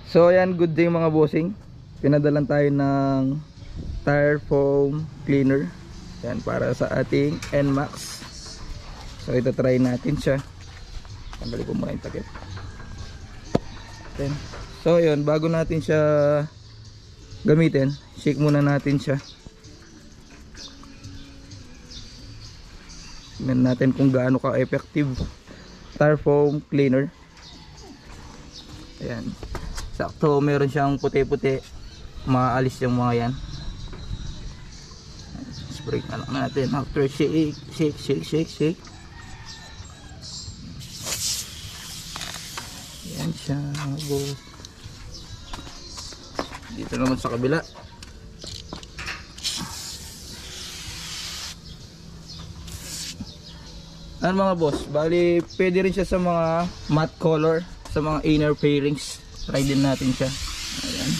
So ayan, good day mga bossing. Pinadalan tayo ng tire foam cleaner. Yan, para sa ating NMAX. So ito try natin siya. Tanggalin ko muna yung takip. So yun, bago natin siya gamitin, shake muna natin siya. Tingnan natin kung gaano ka effective tire foam cleaner. Ayan, sakto meron siyang puti-puti, maalis yung mga yan. Spray na lang natin after shake. Ayan siya, boss. Dito naman sa kabila. Ano mga boss, bali pwede rin siya sa mga matte color, sa mga inner fairings. Try din natin siya. Ayan.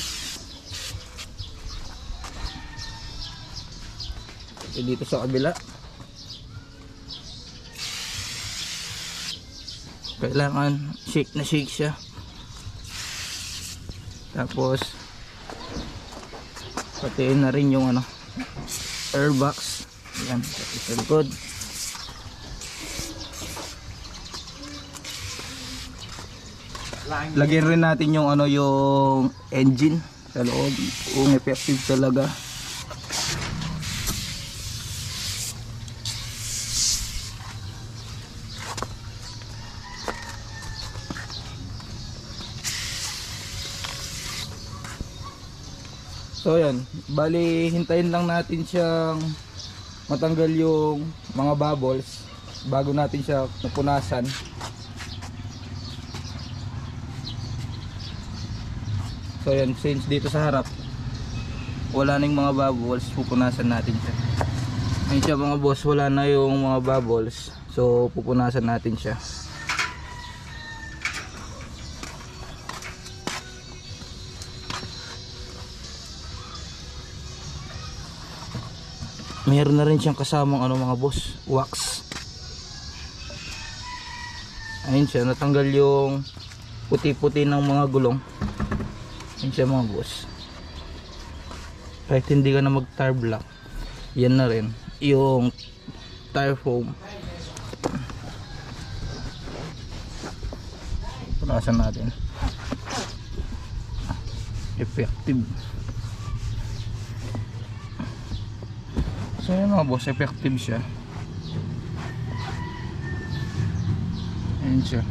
So, dito sa kabila, kailangan shake na shake siya. Tapos patiin na rin yung airbox. Ayan, sa likod. Lagyan rin natin yung yung engine sa loob, kung effective talaga. So yan, bali hintayin lang natin siyang matanggal yung mga bubbles bago natin siya napunasan. So yan, since dito sa harap wala nang mga bubbles, pupunasan natin siya. Ayun siya mga boss, wala na yung mga bubbles, so pupunasan natin siya. Meron na rin siyang kasamang mga boss, wax. Ayun siya, natanggal yung puti-puti ng mga gulong. Ayun siya mga boss. Kahit hindi ka na mag tire block, yan na rin yung tire foam. Punasan natin. Effective. So yun mga boss, effective siya. Ayun siya.